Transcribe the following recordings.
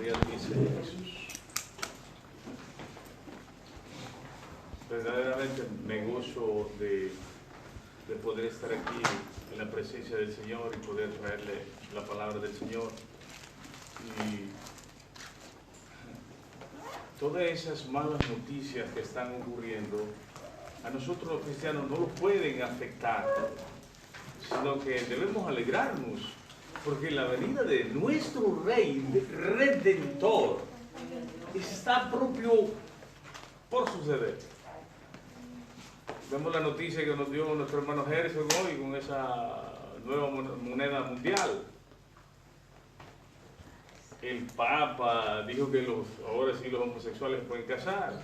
Gloria a ti, Señor Jesús. Verdaderamente me gozo de poder estar aquí en la presencia del Señor y poder traerle la palabra del Señor. Y todas esas malas noticias que están ocurriendo, a nosotros los cristianos no nos pueden afectar, sino que debemos alegrarnos, porque la venida de nuestro Rey Redentor está propio por suceder. Vemos la noticia que nos dio nuestro hermano Herzog hoy con esa nueva moneda mundial. El Papa dijo que ahora sí los homosexuales pueden casar.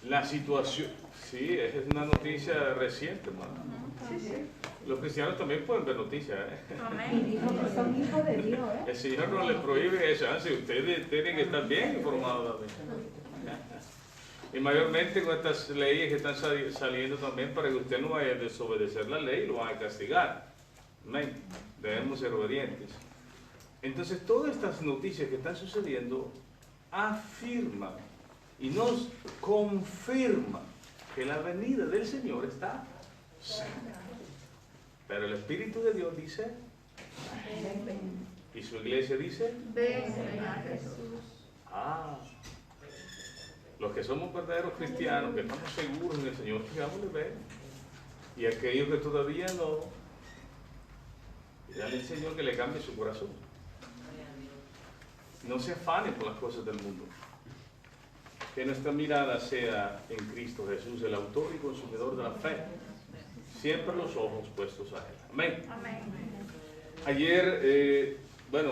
La situación, sí, esa es una noticia reciente, hermano. Sí. Los cristianos también pueden ver noticias, Amén. Y dijo que son hijos de Dios, El Señor no les prohíbe eso, si ustedes tienen que estar bien informados también. Y mayormente con estas leyes que están saliendo también para que usted no vaya a desobedecer la ley, lo van a castigar. Amén. Debemos ser obedientes. Entonces, todas estas noticias que están sucediendo afirman y nos confirman que la venida del Señor está cerca. Pero el Espíritu de Dios dice, y su iglesia dice, ven a Jesús. Los que somos verdaderos cristianos, que estamos seguros en el Señor, fijámosle ver. Y aquellos que todavía no, dígale al Señor que le cambie su corazón. No se afane por las cosas del mundo. Que nuestra mirada sea en Cristo Jesús, el autor y consumidor de la fe. Siempre los ojos puestos a Él. Amén. Amén. Ayer,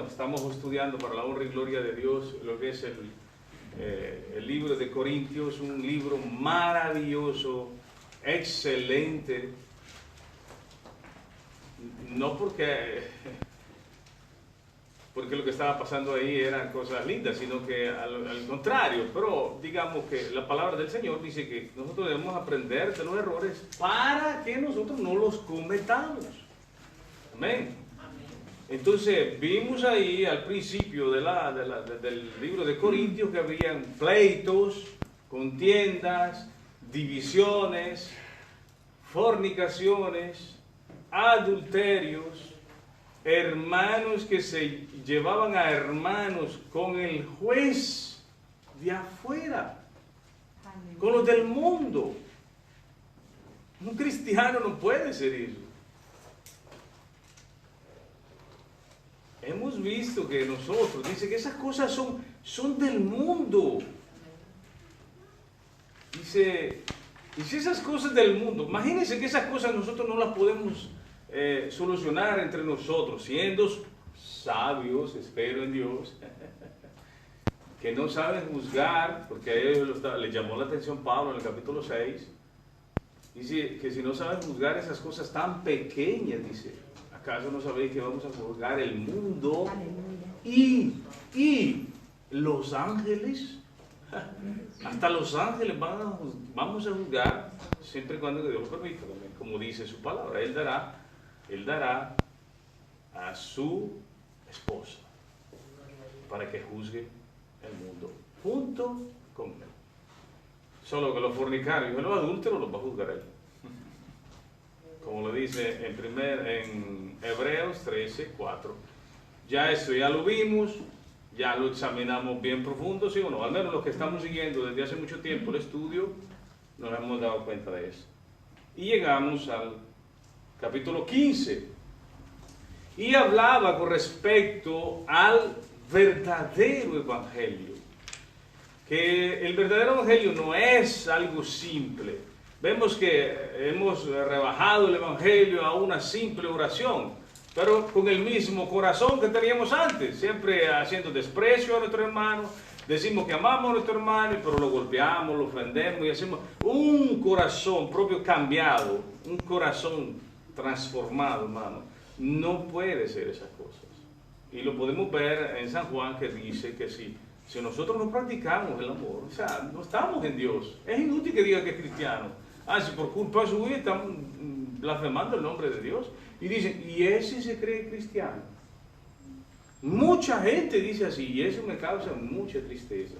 estamos estudiando para la honra y gloria de Dios lo que es el libro de Corintios, un libro maravilloso, excelente. No porque lo que estaba pasando ahí eran cosas lindas, sino que al contrario, pero digamos que la palabra del Señor dice que nosotros debemos aprender de los errores para que nosotros no los cometamos. Amén. Entonces vimos ahí al principio del libro de Corintios que habían pleitos, contiendas, divisiones, fornicaciones, adulterios, hermanos que se llevaban a hermanos con el juez de afuera, con los del mundo. Un cristiano no puede ser eso. Hemos visto que nosotros, dice que esas cosas son del mundo. Dice, y si esas cosas del mundo, imagínense que esas cosas nosotros no las podemos solucionar entre nosotros, siendo sabios, espero en Dios, que no saben juzgar, porque a ellos les llamó la atención Pablo en el capítulo 6, dice que si no saben juzgar esas cosas tan pequeñas, dice, ¿acaso no sabéis que vamos a juzgar el mundo y los ángeles? Hasta los ángeles vamos a juzgar, siempre y cuando Dios lo permita, como dice su palabra. Él dará a su esposa para que juzgue el mundo junto con él. Solo que los fornicarios y los adúlteros los va a juzgar él. Como lo dice en Hebreos 13:4. Ya esto ya lo vimos, ya lo examinamos bien profundo, ¿sí o no? Al menos los que estamos siguiendo desde hace mucho tiempo el estudio, nos hemos dado cuenta de eso. Y llegamos al capítulo 15. Y hablaba con respecto al verdadero evangelio. Que el verdadero evangelio no es algo simple. Vemos que hemos rebajado el evangelio a una simple oración, pero con el mismo corazón que teníamos antes, siempre haciendo desprecio a nuestro hermano. Decimos que amamos a nuestro hermano, pero lo golpeamos, lo ofendemos y hacemos un corazón propio cambiado, un corazón transformado, hermano. No puede ser esas cosas. Y lo podemos ver en San Juan, que dice que si nosotros no practicamos el amor, o sea, no estamos en Dios. Es inútil que diga que es cristiano. Si por culpa suya están blasfemando el nombre de Dios. Y dicen, ¿y ese se cree cristiano? Mucha gente dice así y eso me causa mucha tristeza.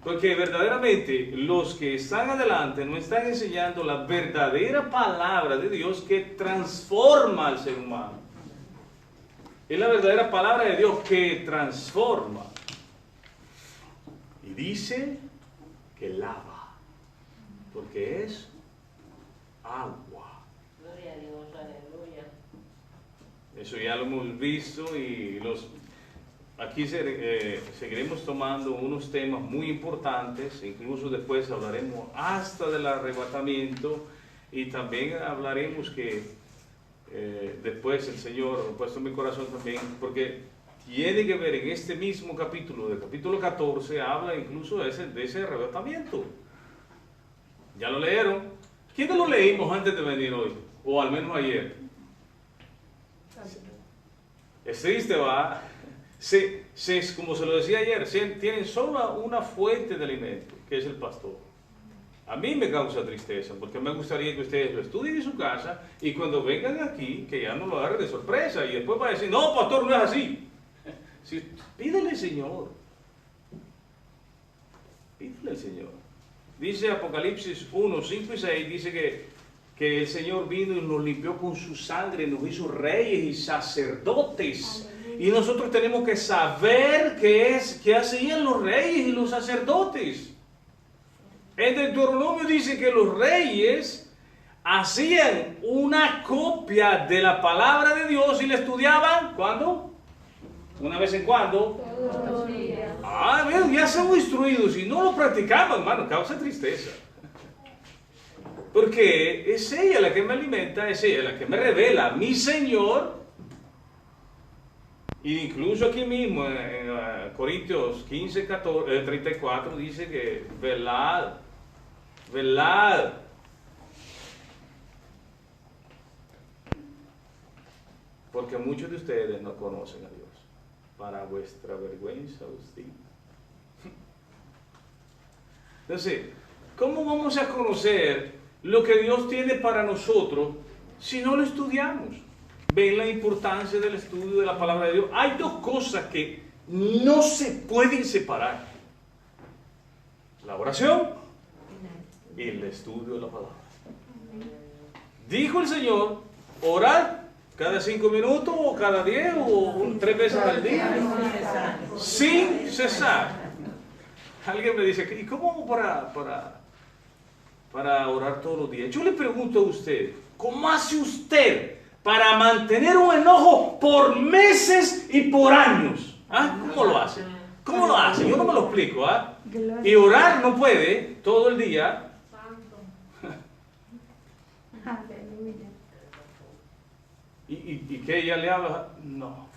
Porque verdaderamente los que están adelante no están enseñando la verdadera palabra de Dios que transforma al ser humano. Es la verdadera palabra de Dios que transforma. Y dice que lava, porque es agua. Gloria a Dios, aleluya. Eso ya lo hemos visto y aquí seguiremos tomando unos temas muy importantes, incluso después hablaremos hasta del arrebatamiento y también hablaremos que después el Señor ha puesto en mi corazón también, porque tiene que ver en este mismo capítulo, del capítulo 14, habla incluso de ese arrebatamiento. ¿Ya lo leyeron? ¿Quiénes lo leímos antes de venir hoy? O al menos ayer. Es triste, ¿va? Como se lo decía ayer, tienen solo una fuente de alimento, que es el pastor. A mí me causa tristeza, porque me gustaría que ustedes lo estudien en su casa y cuando vengan aquí, que ya no lo agarren de sorpresa y después va a decir, no, pastor, no es así. Sí, pídele al Señor. Pídele al Señor. Dice Apocalipsis 1, 5 y 6, dice que el Señor vino y nos limpió con su sangre, nos hizo reyes y sacerdotes. Y nosotros tenemos que saber qué hacían los reyes y los sacerdotes. En Deuteronomio dice que los reyes hacían una copia de la palabra de Dios y la estudiaban, ¿cuándo? Una vez en cuando. Todos los días. Bien, ya somos instruidos y no lo practicamos, hermano, causa tristeza. Porque es ella la que me alimenta, es ella la que me revela, mi Señor. E incluso aquí mismo en Corintios 15, 34 dice que velad. Porque muchos de ustedes no conocen a Dios. Para vuestra vergüenza os digo. Entonces, ¿cómo vamos a conocer lo que Dios tiene para nosotros si no lo estudiamos? Ven la importancia del estudio de la palabra de Dios. Hay dos cosas que no se pueden separar: la oración y el estudio de la palabra. Dijo el Señor, orar cada 5 minutos o cada 10 o 3 veces al día, sin cesar. Alguien me dice, ¿y cómo para orar todos los días? Yo le pregunto a usted, ¿cómo hace usted para mantener un enojo por meses y por años? ¿Ah? ¿Cómo lo hace? ¿Cómo lo hace? Yo no me lo explico. ¿Ah? Y orar no puede todo el día. Aleluya. ¿Y que ella le habla? No.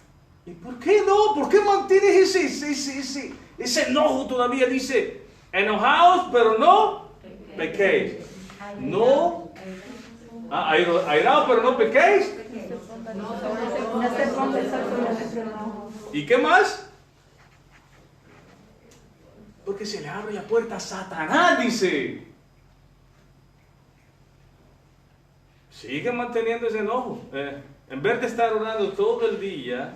¿Y por qué no? ¿Por qué mantienes ese enojo todavía? Dice, enojaos, pero no pequéis. No. Airaos, pero no pequéis. No se ponga el sol sobre nuestro enojo. ¿Y qué más? Porque se le abre la puerta a Satanás, dice. Sigue manteniendo ese enojo. En vez de estar orando todo el día,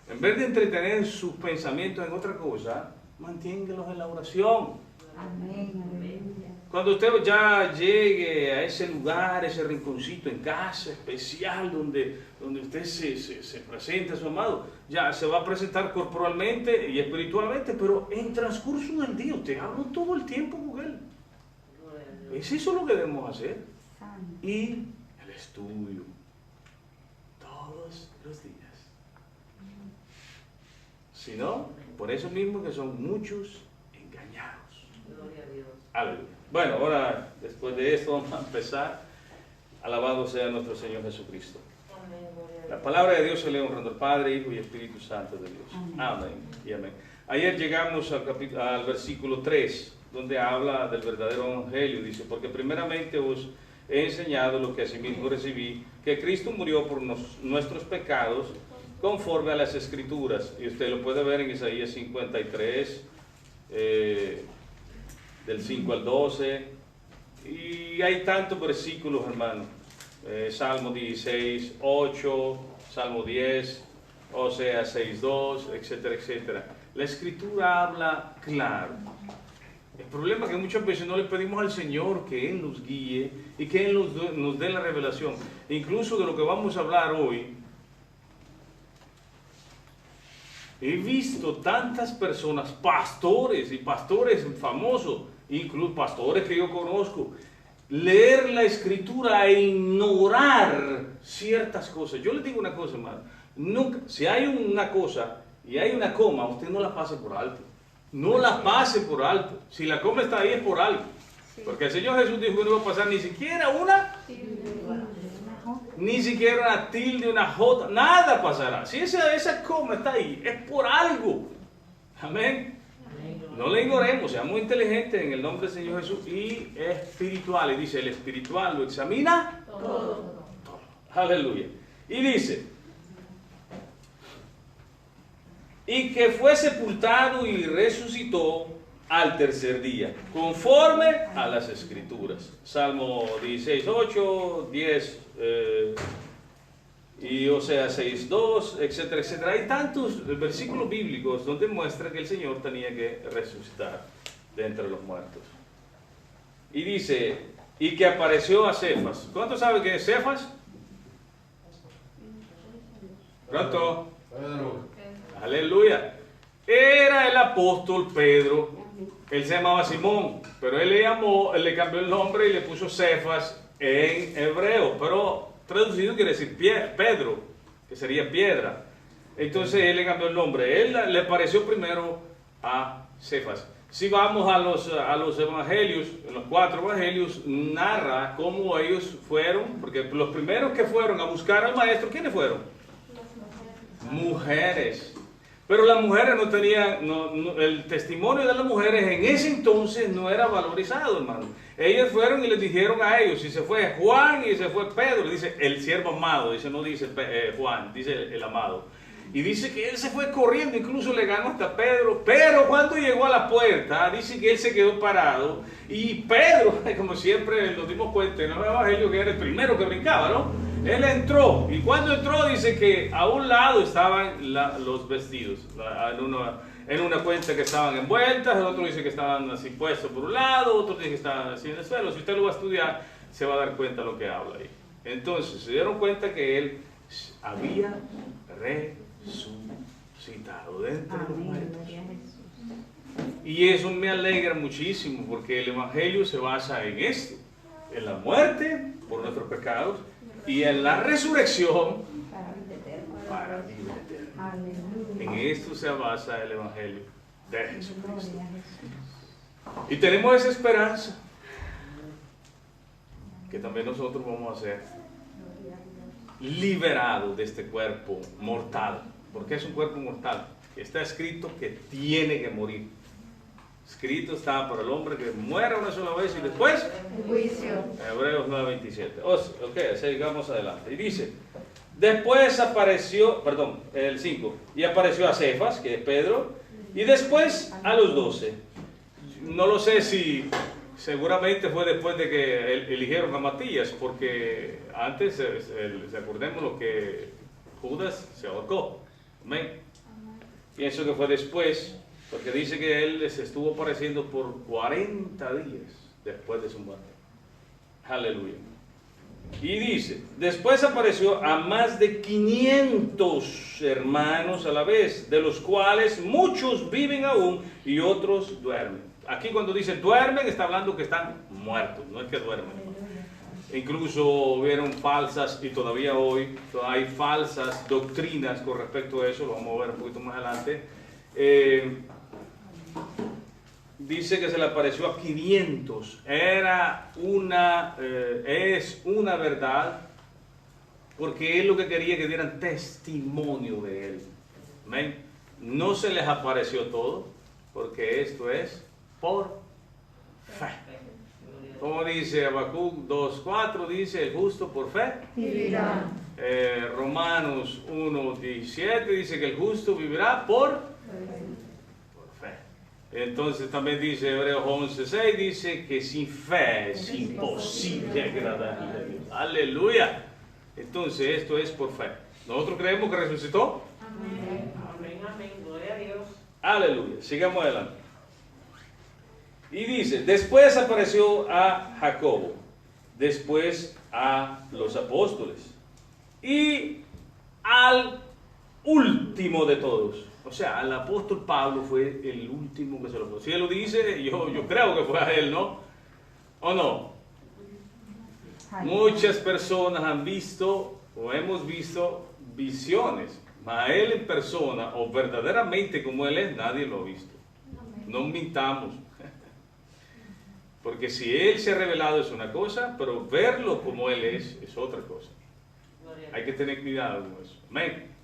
en vez de entretener sus pensamientos en otra cosa, manténgalos en la oración. Amén, aleluya. Cuando usted ya llegue a ese lugar, ese rinconcito en casa especial donde usted se presenta a su amado, ya se va a presentar corporalmente y espiritualmente, pero en transcurso del día usted habla todo el tiempo con él. Es eso lo que debemos hacer. Y el estudio todos los días. Si no, por eso mismo que son muchos engañados. Gloria a Dios. Aleluya. Bueno, ahora después de esto vamos a empezar. Alabado sea nuestro Señor Jesucristo. Amén, gloria a Dios. La palabra de Dios se lee honrando al Padre, Hijo y Espíritu Santo de Dios. Amén y amén. Ayer llegamos al versículo 3, donde habla del verdadero evangelio. Dice, porque primeramente os he enseñado lo que asimismo recibí, que Cristo murió por nuestros pecados conforme a las Escrituras. Y usted lo puede ver en Isaías 53, del 5 al 12. Y hay tantos versículos, hermanos. Salmo 16, 8, Salmo 10, Oseas 6, 2, etcétera, etcétera. La Escritura habla claro. El problema es que muchas veces no le pedimos al Señor que Él nos guíe y que Él nos dé la revelación. Incluso de lo que vamos a hablar hoy, he visto tantas personas, pastores y pastores famosos, incluso pastores que yo conozco, leer la Escritura e ignorar ciertas cosas. Yo les digo una cosa, hermano, nunca, si hay una cosa y hay una coma, usted no la pase por alto. No la pase por alto. Si la coma está ahí es por algo. Porque el Señor Jesús dijo que no va a pasar ni siquiera ni siquiera una tilde, una jota, nada pasará. Si esa coma está ahí, es por algo. Amén. No le ignoremos, seamos inteligentes en el nombre del Señor Jesús y espirituales. Dice, el espiritual lo examina todo. Aleluya. Y dice, y que fue sepultado y resucitó al tercer día, conforme a las Escrituras. Salmo 16, 8, 10, y Oseas 6, 2, etcétera, etcétera. Hay tantos versículos bíblicos donde muestra que el Señor tenía que resucitar de entre los muertos. Y dice, y que apareció a Cefas. ¿Cuántos saben que es Cefas? Pronto. Aleluya. Era el apóstol Pedro. Él se llamaba Simón, pero él le cambió el nombre y le puso Cefas en hebreo, pero traducido quiere decir Pedro, que sería piedra. Entonces él le cambió el nombre. Él le pareció primero a Cefas. Si vamos a los evangelios, en los 4 evangelios, narra cómo ellos fueron, porque los primeros que fueron a buscar al maestro, ¿quiénes fueron? Mujeres. Pero las mujeres no tenían, el testimonio de las mujeres en ese entonces no era valorizado, hermano. Ellas fueron y les dijeron a ellos, y se fue Juan y se fue Pedro, dice el siervo amado, dice, no dice Juan, dice el amado. Y dice que él se fue corriendo, incluso le ganó hasta Pedro, pero cuando llegó a la puerta, dice que él se quedó parado, y Pedro, como siempre nos dimos cuenta en el evangelio, que era el primero que brincaba, ¿no? Él entró, y cuando entró dice que a un lado estaban los vestidos, en una cuenta que estaban envueltas, el otro dice que estaban así puestos por un lado, otro dice que estaban así en el suelo. Si usted lo va a estudiar, se va a dar cuenta de lo que habla ahí. Entonces, se dieron cuenta que él había resucitado de entre los muertos. Y eso me alegra muchísimo, porque el evangelio se basa en esto, en la muerte por nuestros pecados, y en la resurrección para vida eterna. En esto se basa el evangelio de Jesucristo. Y tenemos esa esperanza que también nosotros vamos a ser liberados de este cuerpo mortal. ¿Por qué es un cuerpo mortal? Está escrito que tiene que morir. Escrito está para el hombre que muera una sola vez y después juicio. Hebreos 9:27. Ok, sigamos adelante. Y dice, después apareció, el 5, y apareció a Cefas, que es Pedro, y después a los 12. No lo sé si seguramente fue después de que eligieron a Matías, porque antes, recordemos lo que Judas se ahorcó. Amén. Pienso que fue después, porque dice que él les estuvo apareciendo por 40 días después de su muerte. Aleluya. Y dice, después apareció a más de 500 hermanos a la vez, de los cuales muchos viven aún y otros duermen. Aquí cuando dice duermen, está hablando que están muertos, no es que duermen. Incluso hubieron falsas, y todavía hoy hay falsas doctrinas con respecto a eso, lo vamos a ver un poquito más adelante. Dice que se le apareció a 500. Es una verdad, porque él lo que quería que dieran testimonio de él. ¿Amén? No se les apareció todo, porque esto es por fe. Como dice Habacuc 2:4, dice el justo por fe vivirá. Romanos 1:17 dice que el justo vivirá por fe. Entonces también dice Hebreos 11:6, dice que sin fe es imposible agradarle a Dios. Aleluya. Entonces esto es por fe. ¿Nosotros creemos que resucitó? Amén, amén, gloria a Dios. Aleluya. Sigamos adelante. Y dice, después apareció a Jacobo, después a los apóstoles y al último de todos. O sea, al apóstol Pablo fue el último que se lo fue. Si él lo dice, yo creo que fue a él, ¿no? ¿O no? Muchas personas han visto o hemos visto visiones, mas a él en persona o verdaderamente como él es, nadie lo ha visto. No mintamos. Porque si él se ha revelado es una cosa, pero verlo como él es otra cosa. Hay que tener cuidado con eso. Amén.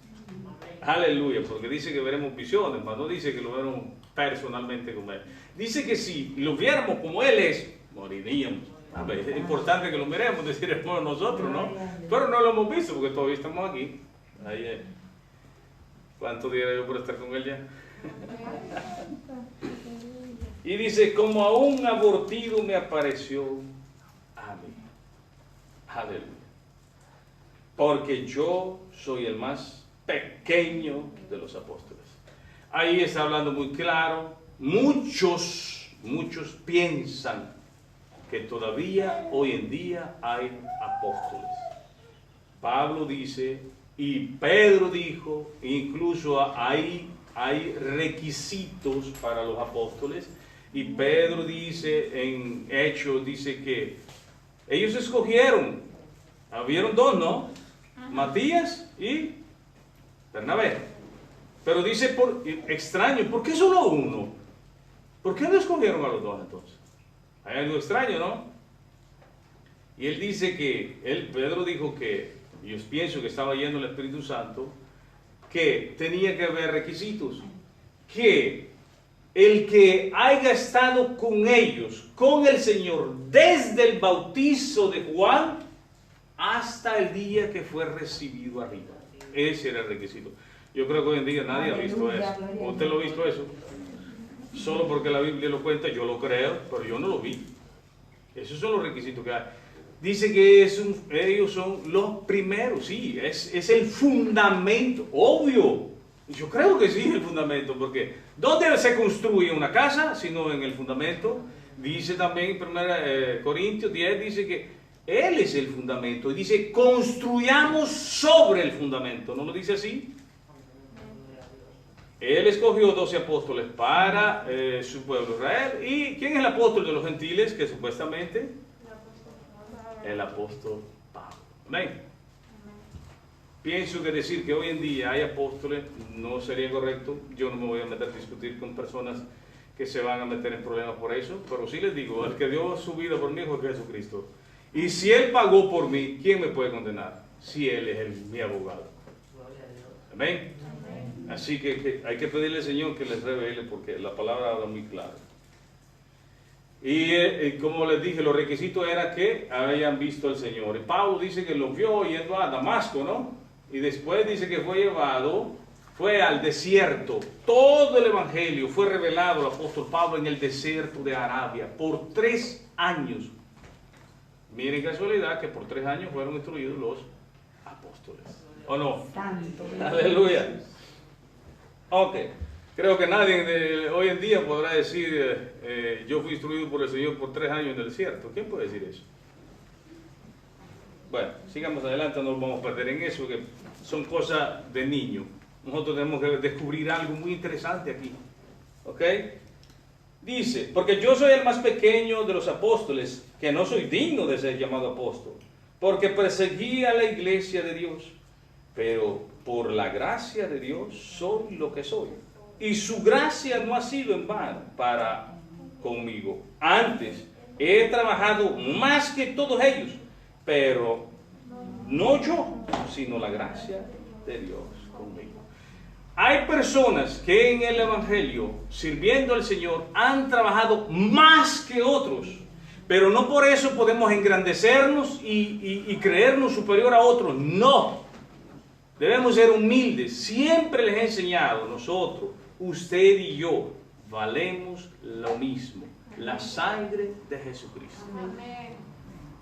Aleluya, porque dice que veremos visiones, pero no dice que lo veremos personalmente como él. Dice que si lo viéramos como él es, moriríamos. A ver, es importante que lo miremos, deciremos nosotros, ¿no? Pero no lo hemos visto porque todavía estamos aquí. Ahí, ¿cuánto diera yo por estar con él ya? Y dice, como a un abortivo me apareció a mí. Aleluya. Porque yo soy el más pequeño de los apóstoles. Ahí está hablando muy claro. Muchos piensan que todavía hoy en día hay apóstoles. Pablo dice, y Pedro dijo, incluso hay requisitos para los apóstoles. Y Pedro dice en Hechos, dice que ellos escogieron, habieron dos, ¿no? Matías y Bernabé. Pero dice, extraño, ¿por qué solo uno? ¿Por qué no escogieron a los dos entonces? Hay algo extraño, ¿no? Y él dice que, Pedro dijo que, yo pienso que estaba yendo el Espíritu Santo, que tenía que haber requisitos, que el que haya estado con ellos, con el Señor, desde el bautizo de Juan hasta el día que fue recibido arriba. Ese era el requisito. Yo creo que hoy en día nadie ha visto eso. ¿Usted lo ha visto eso? Solo porque la Biblia lo cuenta, yo lo creo, pero yo no lo vi. Esos son los requisitos que hay. Dice que ellos son los primeros, sí, es el fundamento, obvio. Yo creo que sí, el fundamento, porque ¿dónde se construye una casa? Sino en el fundamento. Dice también en 1 Corintios 10, dice que Él es el fundamento. Y dice, construyamos sobre el fundamento. ¿No lo dice así? Él escogió 12 apóstoles para su pueblo Israel. ¿Y quién es el apóstol de los gentiles? Que supuestamente el apóstol Pablo. Amén. Pienso que decir que hoy en día hay apóstoles no sería correcto. Yo no me voy a meter a discutir con personas que se van a meter en problemas por eso, pero sí les digo, el que dio su vida por mí fue Jesucristo. Y si Él pagó por mí, ¿quién me puede condenar? Si Él es mi abogado. Amén. Así que hay que pedirle al Señor que les revele, porque la palabra habla muy claro. Y como les dije, los requisitos eran que hayan visto al Señor. Y Pablo dice que lo vio yendo a Damasco, ¿no? Y después dice que fue al desierto. Todo el evangelio fue revelado al apóstol Pablo en el desierto de Arabia por 3 años. Miren casualidad que por 3 años fueron instruidos los apóstoles. ¿O no? Santo. Aleluya. Ok. Creo que nadie hoy en día podrá decir, yo fui instruido por el Señor por 3 años en el desierto. ¿Quién puede decir eso? Bueno, sigamos adelante, no nos vamos a perder en eso, que son cosas de niño. Nosotros tenemos que descubrir algo muy interesante aquí. ¿Ok? Dice, porque yo soy el más pequeño de los apóstoles, que no soy digno de ser llamado apóstol, porque perseguí a la iglesia de Dios, pero por la gracia de Dios soy lo que soy. Y su gracia no ha sido en vano para conmigo. Antes he trabajado más que todos ellos, pero no yo, sino la gracia de Dios conmigo. Hay personas que en el Evangelio, sirviendo al Señor, han trabajado más que otros, pero no por eso podemos engrandecernos y creernos superior a otros. No, debemos ser humildes. Siempre les he enseñado nosotros, usted y yo, valemos lo mismo. La sangre de Jesucristo.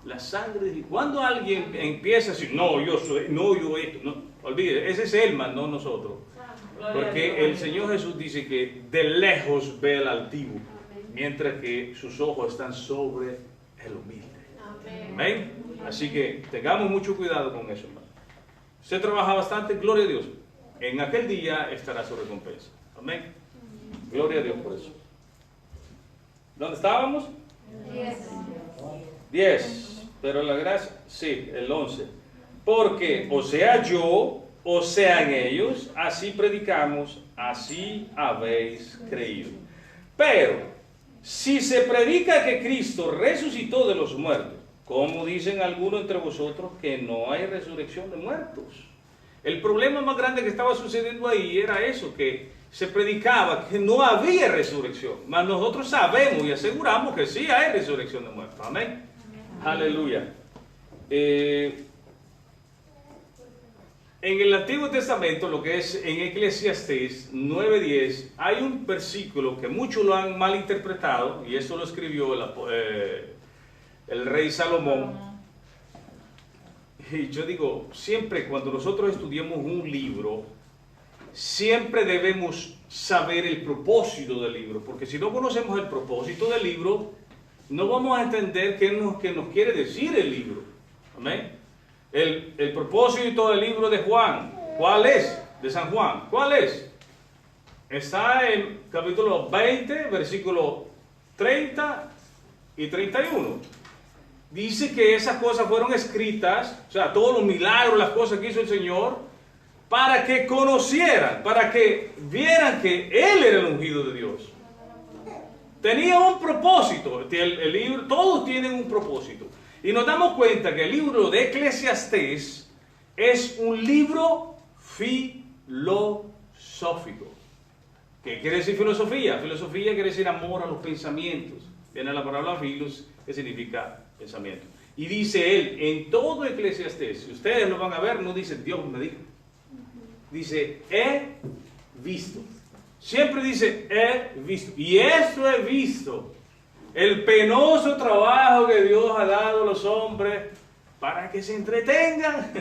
La sangre de... Cuando alguien empieza a decir, no, yo soy, no, yo esto, no, olvide, ese es él, no nosotros. Porque el Señor Jesús dice que de lejos ve al altivo, mientras que sus ojos están sobre el humilde. Amén. Así que tengamos mucho cuidado con eso, hermano. Usted trabaja bastante, gloria a Dios. En aquel día estará su recompensa. Amén. Gloria a Dios por eso. ¿Dónde estábamos? 10. Pero la gracia, sí, el 11. Porque o sea yo, o sean ellos, así predicamos, así habéis creído. Pero, si se predica que Cristo resucitó de los muertos, ¿cómo dicen algunos entre vosotros que no hay resurrección de muertos? El problema más grande que estaba sucediendo ahí era eso, que se predicaba que no había resurrección, mas nosotros sabemos y aseguramos que sí hay resurrección de muertos. Amén. Aleluya. En el Antiguo Testamento, lo que es en Eclesiastés 9:10, hay un versículo que muchos lo han malinterpretado, y eso lo escribió el rey Salomón. Y yo digo, siempre cuando nosotros estudiamos un libro, siempre debemos saber el propósito del libro, porque si no conocemos el propósito del libro, no vamos a entender qué nos quiere decir el libro. Amén. El propósito del libro de Juan, ¿cuál es? De San Juan, ¿cuál es? Está en capítulo 20, versículo 30 y 31. Dice que esas cosas fueron escritas, o sea, todos los milagros, las cosas que hizo el Señor, para que conocieran, para que vieran que Él era el ungido de Dios. Tenía un propósito, el libro, todos tienen un propósito. Y nos damos cuenta que el libro de Eclesiastés es un libro filosófico. ¿Qué quiere decir filosofía? Filosofía quiere decir amor a los pensamientos. Viene la palabra filos, que significa pensamiento. Y dice él, en todo Eclesiastés, si ustedes lo van a ver, no dice Dios me dijo. Dice, he visto. Siempre dice, he visto. Y esto he visto. El penoso trabajo que Dios ha dado a los hombres para que se entretengan.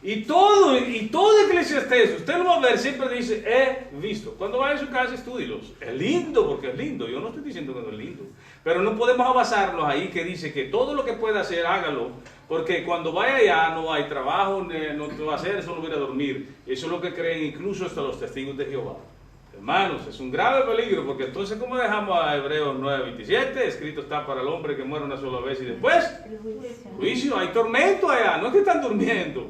y todo Eclesiastés, usted lo va a ver, siempre dice, he visto. Cuando vaya a su casa, estúdilos. Es lindo porque es lindo. Yo no estoy diciendo que no es lindo. Pero no podemos basarnos ahí que dice que todo lo que pueda hacer, hágalo. Porque cuando vaya allá no hay trabajo, no te va a hacer, solo va a ir a dormir. Eso es lo que creen incluso hasta los testigos de Jehová. Hermanos, es un grave peligro, porque entonces, ¿cómo dejamos a Hebreos 9:27? Escrito está para el hombre que muere una sola vez y después juicio. Hay tormento allá, no es que están durmiendo.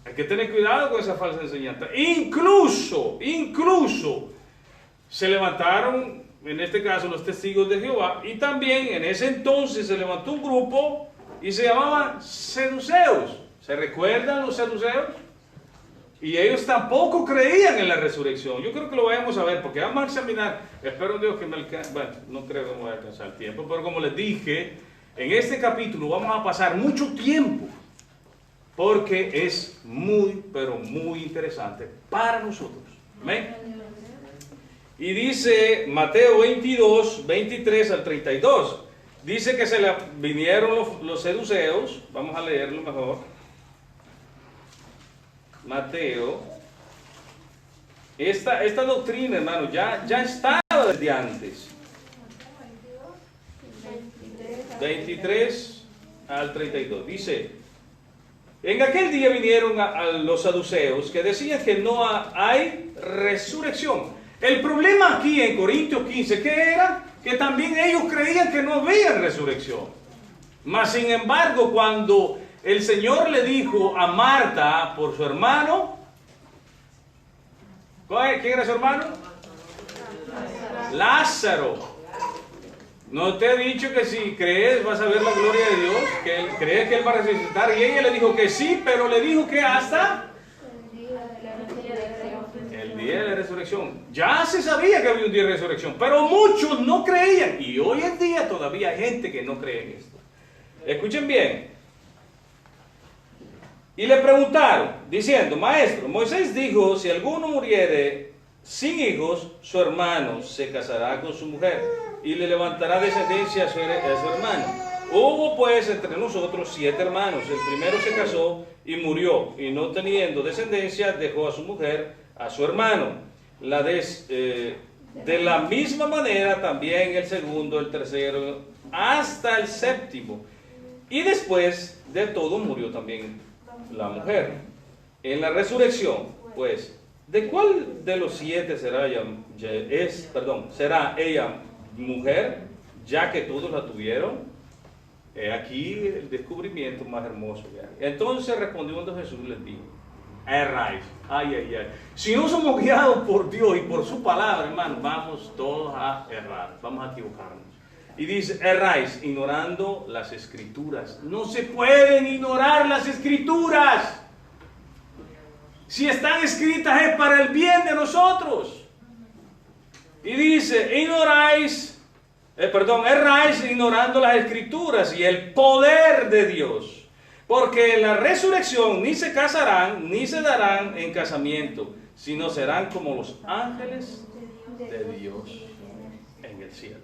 Hay que tener cuidado con esa falsa enseñanza. Incluso se levantaron, en este caso, los testigos de Jehová, y también en ese entonces se levantó un grupo y se llamaban seduceos. ¿Se recuerdan los seduceos? Y ellos tampoco creían en la resurrección. Yo creo que lo vayamos a ver, porque vamos a examinar. Espero Dios que me alcance. Bueno, no creo que me vaya a alcanzar el tiempo, pero como les dije, en este capítulo vamos a pasar mucho tiempo, porque es muy, pero muy interesante para nosotros. ¿Amén? Y dice Mateo 22, 23 al 32. Dice que vinieron los seduceos. Vamos a leerlo mejor. Mateo, esta doctrina, hermano, ya estaba desde antes. 23 al 32. Dice, en aquel día vinieron a los saduceos que decían que no hay resurrección. El problema aquí en Corintios 15, ¿qué era? Que también ellos creían que no había resurrección. Mas sin embargo, cuando el Señor le dijo a Marta por su hermano, ¿quién era su hermano? Lázaro. No te he dicho que si crees vas a ver la gloria de Dios, que él cree que él va a resucitar. Y ella le dijo que sí, pero le dijo que hasta el día de la resurrección. Ya se sabía que había un día de resurrección, pero muchos no creían. Y hoy en día todavía hay gente que no cree en esto. Escuchen bien. Y le preguntaron, diciendo, maestro, Moisés dijo, si alguno muriere sin hijos, su hermano se casará con su mujer y le levantará descendencia a su hermano. Hubo pues entre nosotros 7 hermanos. El primero se casó y murió, y no teniendo descendencia, dejó a su mujer a su hermano. De la misma manera también el segundo, el tercero, hasta el séptimo. Y después de todo murió también la mujer. En la resurrección, pues, ¿de cuál de los 7 será ella mujer, ya que todos la tuvieron? Aquí el descubrimiento más hermoso que hay. Entonces respondiendo Jesús les dijo, erráis. Ay, ay, ay. Si no somos guiados por Dios y por su palabra, hermano, vamos todos a errar, vamos a equivocarnos. Y dice, erráis, ignorando las escrituras. No se pueden ignorar las escrituras. Si están escritas es para el bien de nosotros. Y dice, erráis ignorando las escrituras y el poder de Dios. Porque en la resurrección ni se casarán, ni se darán en casamiento, sino serán como los ángeles de Dios en el cielo.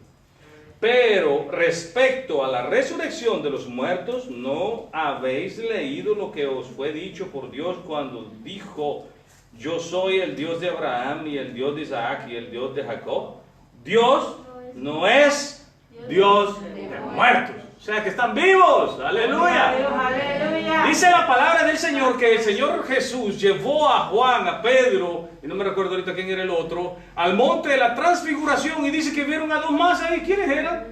Pero respecto a la resurrección de los muertos, ¿no habéis leído lo que os fue dicho por Dios cuando dijo, yo soy el Dios de Abraham y el Dios de Isaac y el Dios de Jacob? Dios no es Dios de muertos, o sea que están vivos. Aleluya. Aleluya. Dice la palabra del Señor que el Señor Jesús llevó a Juan, a Pedro, y no me recuerdo ahorita quién era el otro, al monte de la transfiguración, y dice que vieron a 2 más ahí. ¿Quiénes eran?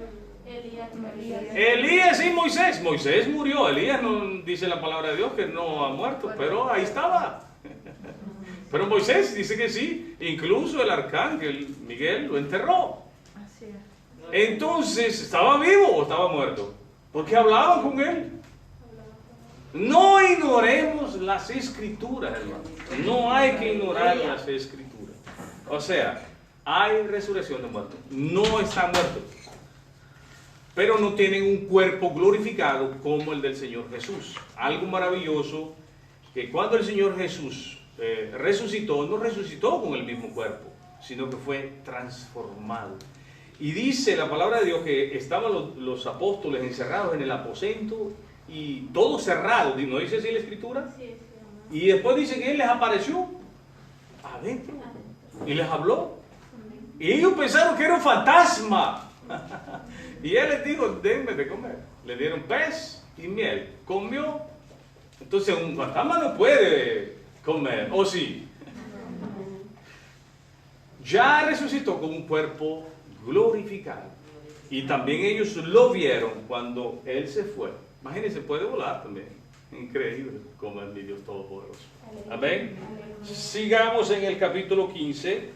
Elías y Moisés. Moisés murió, Elías no dice la palabra de Dios que no ha muerto, pero ahí estaba. Pero Moisés dice que sí, incluso el arcángel Miguel lo enterró. Entonces, ¿estaba vivo o estaba muerto? Porque hablaban con él. No ignoremos las escrituras, hermano. No hay que ignorar las escrituras. O sea, hay resurrección de muertos. No están muertos, pero no tienen un cuerpo glorificado como el del Señor Jesús. Algo maravilloso, que cuando el Señor Jesús resucitó, no resucitó con el mismo cuerpo, sino que fue transformado. Y dice la palabra de Dios que estaban los apóstoles encerrados en el aposento y todo cerrado, ¿no dice así la escritura? Sí. Y después dice que Él les apareció adentro y les habló. Y ellos pensaron que era un fantasma. Y Él les dijo, denme de comer. Le dieron pez y miel. Comió. Entonces un fantasma no puede comer, ¿o sí? Ya resucitó con un cuerpo glorificado. Y también ellos lo vieron cuando Él se fue. Imagínense, puede volar también. Increíble como es mi Dios Todopoderoso. Amén. Sigamos en el capítulo 15.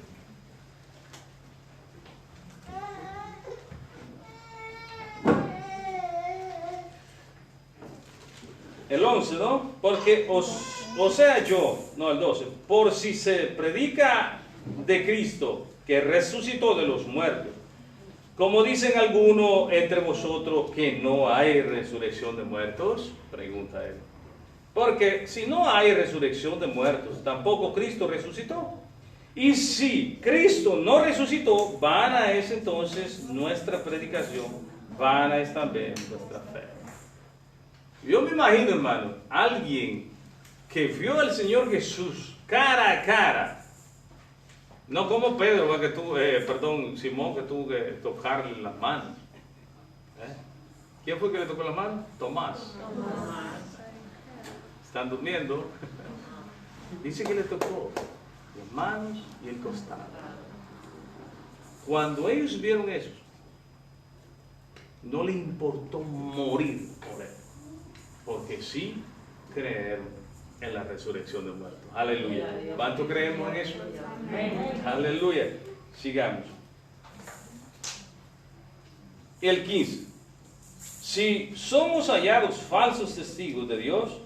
El 11, ¿no? Porque o sea yo, no el 12, por si se predica de Cristo que resucitó de los muertos, como dicen algunos entre vosotros que no hay resurrección de muertos, pregunta él. Porque si no hay resurrección de muertos, tampoco Cristo resucitó. Y si Cristo no resucitó, vana es entonces nuestra predicación, vana es también nuestra fe. Yo me imagino, hermano, alguien que vio al Señor Jesús cara a cara. No como Pedro, Simón, que tuvo que tocarle las manos. ¿Quién fue que le tocó las manos? Tomás. Están durmiendo. Dice que le tocó las manos y el costado. Cuando ellos vieron eso, no le importó morir por él, porque sí creyeron en la resurrección de muertos. Aleluya. ¿Cuánto creemos en eso? Aleluya. Sigamos. El 15. Si somos hallados falsos testigos de Dios,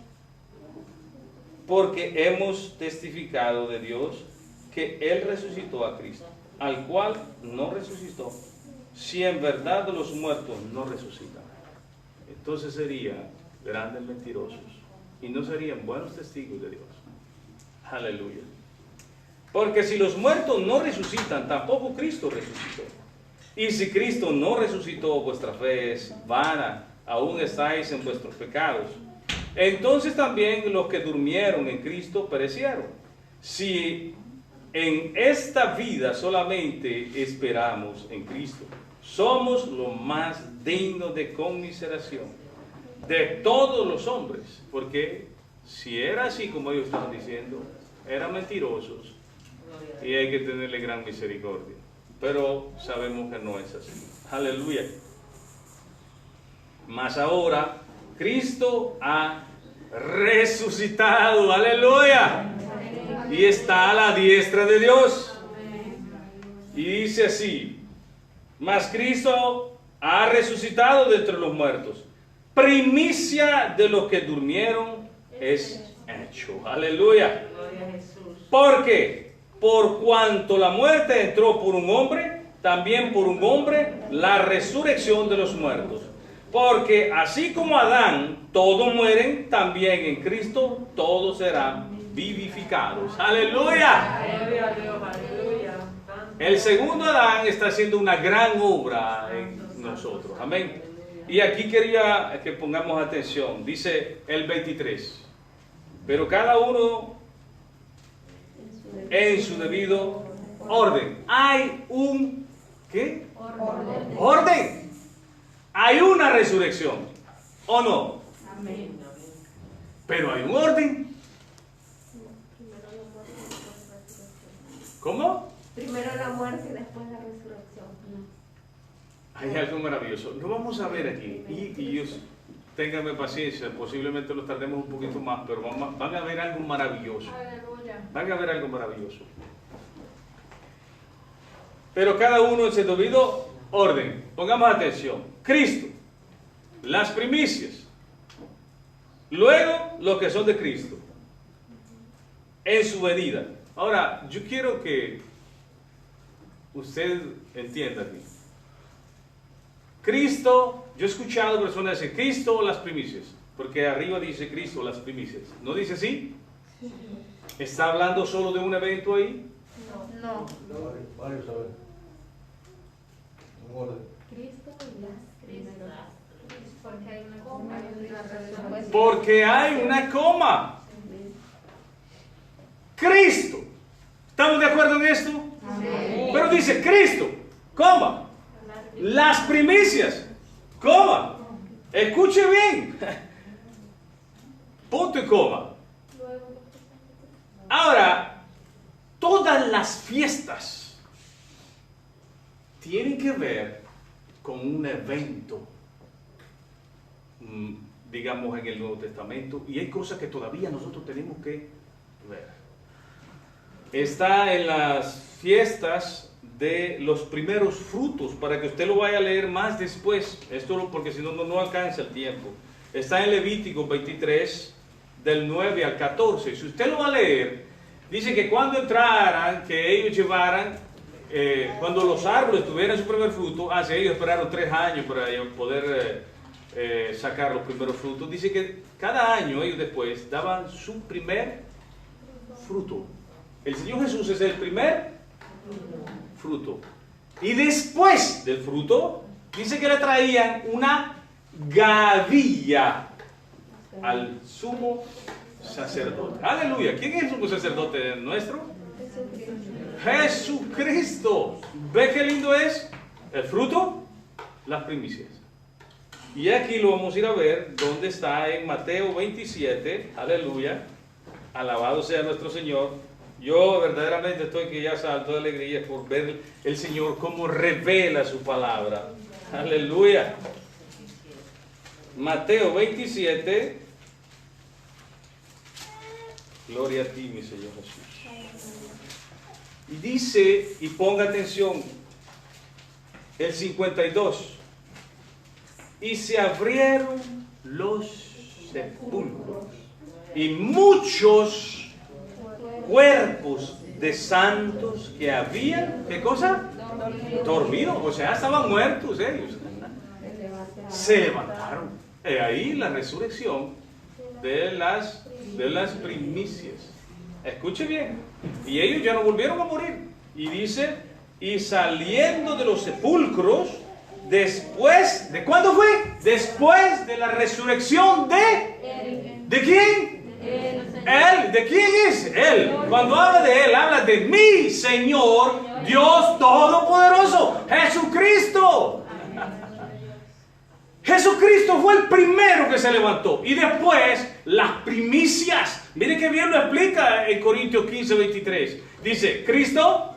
porque hemos testificado de Dios que Él resucitó a Cristo, al cual no resucitó, si en verdad de los muertos no resucitan, entonces serían grandes mentirosos y no serían buenos testigos de Dios. Aleluya. Porque si los muertos no resucitan, tampoco Cristo resucitó. Y si Cristo no resucitó, vuestra fe es vana, aún estáis en vuestros pecados. Entonces también los que durmieron en Cristo perecieron. Si en esta vida solamente esperamos en Cristo, somos los más dignos de conmiseración de todos los hombres. Porque si era así como ellos estaban diciendo, eran mentirosos y hay que tenerle gran misericordia. Pero sabemos que no es así. Aleluya. Mas ahora Cristo ha resucitado. Aleluya. Y está a la diestra de Dios. Y dice así: mas Cristo ha resucitado de entre los muertos. Primicia de los que durmieron es hecho. Aleluya. Gloria a Jesús. ¿Por qué? Por cuanto la muerte entró por un hombre, también por un hombre la resurrección de los muertos. Porque así como Adán todos mueren, también en Cristo todos serán vivificados. ¡Aleluya! Gloria a Dios, aleluya. El segundo Adán está haciendo una gran obra en nosotros. Amén. Y aquí quería que pongamos atención. Dice el 23. Pero cada uno en su debido orden. Hay un ¿qué? Orden. Hay una resurrección, ¿o no? Amén. Pero hay un orden. ¿Cómo? Primero la muerte y después la resurrección. Hay algo maravilloso. Lo vamos a ver aquí. Y Dios, ténganme paciencia, posiblemente lo tardemos un poquito más, pero van a ver algo maravilloso. Van a ver algo maravilloso. Pero cada uno en su debido orden. Pongamos atención. Cristo, las primicias. Luego, los que son de Cristo, en su venida. Ahora, yo quiero que usted entienda aquí. Cristo, yo he escuchado personas decir Cristo las primicias, porque arriba dice Cristo las primicias. ¿No dice así? ¿Está hablando solo de un evento ahí? No. Varios, a ver. Un orden. Cristo y las primeras. Porque hay una coma. Porque hay una coma. Cristo. ¿Estamos de acuerdo en esto? Sí. Pero dice Cristo, coma. Las primicias, coma. Escuche bien. Punto y coma. Ahora, todas las fiestas tienen que ver con un evento, digamos, en el Nuevo Testamento, y hay cosas que todavía nosotros tenemos que ver. Está en las fiestas de los primeros frutos, para que usted lo vaya a leer más después, porque si no, no alcanza el tiempo. Está en Levítico 23, del 9 al 14. Si usted lo va a leer, dice que cuando entraran, que ellos llevaran, cuando los árboles tuvieran su primer fruto, ellos esperaron 3 años para poder sacar los primeros frutos. Dice que cada año ellos después daban su primer fruto. El Señor Jesús es el primer fruto. Y después del fruto, dice que le traían una gavilla al sumo sacerdote. Aleluya. ¿Quién es el sumo sacerdote nuestro? Jesucristo. ¿Ve qué lindo es? El fruto, las primicias. Y aquí lo vamos a ir a ver, donde está en Mateo 27. Aleluya. Alabado sea nuestro Señor. Yo verdaderamente estoy que ya salto de alegría por ver el Señor cómo revela su palabra. Aleluya. Mateo 27. Gloria a ti, mi Señor Jesús. Y dice, y ponga atención, el 52. Y se abrieron los sepulcros, y muchos cuerpos de santos que habían, ¿qué cosa? Dormido, o sea, estaban muertos ellos. Se levantaron. Ahí la resurrección de las primicias. Escuche bien. Y ellos ya no volvieron a morir. Y dice, y saliendo de los sepulcros, después, ¿de cuándo fue? Después de la resurrección ¿de quién? Él. ¿De quién es? Él. Cuando habla de Él, habla de mi Señor, Dios Todopoderoso, Jesucristo. Jesucristo fue el primero que se levantó. Y después, las primicias. Mire que bien lo explica en Corintios 15, 23. Dice, Cristo,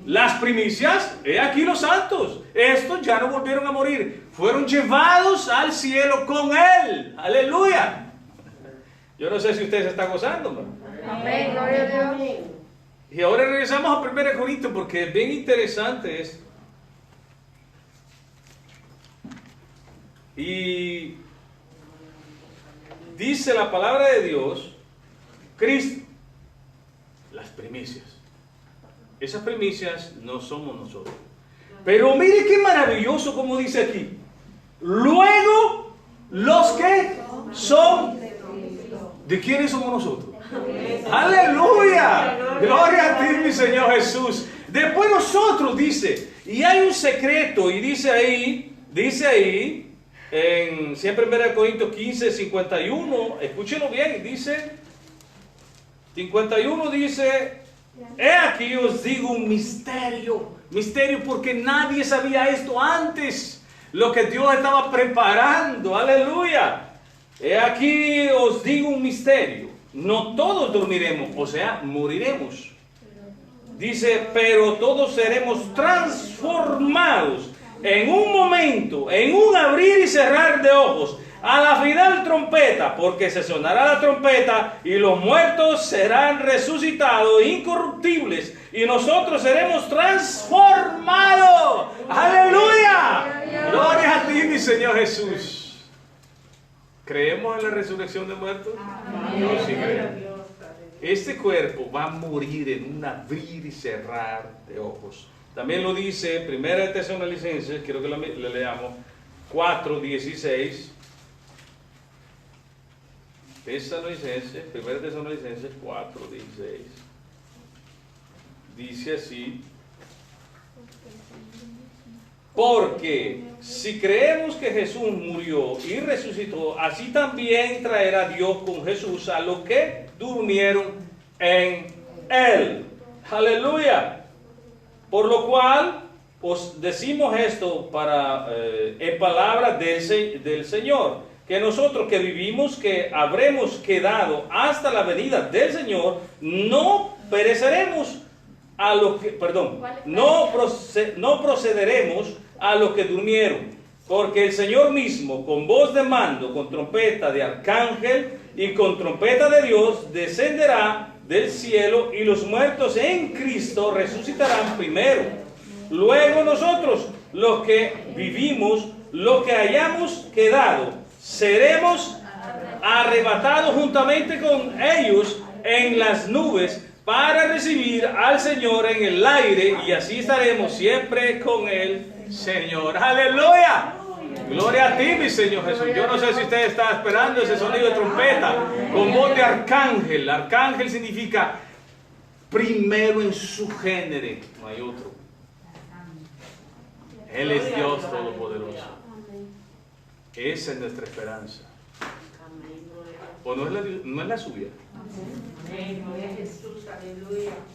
las primicias, he aquí los santos. Estos ya no volvieron a morir. Fueron llevados al cielo con Él. Aleluya. Yo no sé si ustedes se están gozando, ¿no? Amén, gloria a Dios. Y ahora regresamos a 1 Corintios porque es bien interesante esto. Y dice la palabra de Dios, Cristo, las primicias. Esas primicias no somos nosotros. Pero mire qué maravilloso como dice aquí. Luego, los que son, ¿de quiénes somos nosotros? ¡Aleluya! Gloria a ti, mi Señor Jesús. Después nosotros, dice, y hay un secreto, y dice ahí, en siempre en 1 Corintios 15, 51, escúchenlo bien, dice, 51 dice, he aquí os digo un misterio porque nadie sabía esto antes, lo que Dios estaba preparando, aleluya. He aquí os digo un misterio, no todos dormiremos, o sea, moriremos. Dice, pero todos seremos transformados en un momento, en un abrir y cerrar de ojos, a la final trompeta, porque se sonará la trompeta y los muertos serán resucitados incorruptibles y nosotros seremos transformados. ¡Aleluya! Gloria a ti, mi Señor Jesús. ¿Creemos en la resurrección de muertos? Yo sí creo. Este cuerpo va a morir en un abrir y cerrar de ojos. También lo dice 1 Tesalonicenses, quiero que le leamos, 4:16. Tesalonicenses, 1 Tesalonicenses 4:16. Dice así: porque si creemos que Jesús murió y resucitó, así también traerá Dios con Jesús a los que durmieron en Él. Aleluya. Por lo cual os decimos esto en palabras del Señor, que nosotros que vivimos, que habremos quedado hasta la venida del Señor, no pereceremos a los que, no procederemos a los que durmieron, porque el Señor mismo, con voz de mando, con trompeta de arcángel y con trompeta de Dios, descenderá del cielo, y los muertos en Cristo resucitarán primero. Luego nosotros, los que vivimos, los que hayamos quedado, seremos arrebatados juntamente con ellos en las nubes para recibir al Señor en el aire, y así estaremos siempre con el Señor. ¡Aleluya! Gloria a ti, mi Señor Jesús. Yo no sé si usted está esperando ese sonido de trompeta con voz de arcángel. Arcángel significa primero en su género, no hay otro. Él es Dios Todopoderoso. Esa es nuestra esperanza. ¿O no es la suya?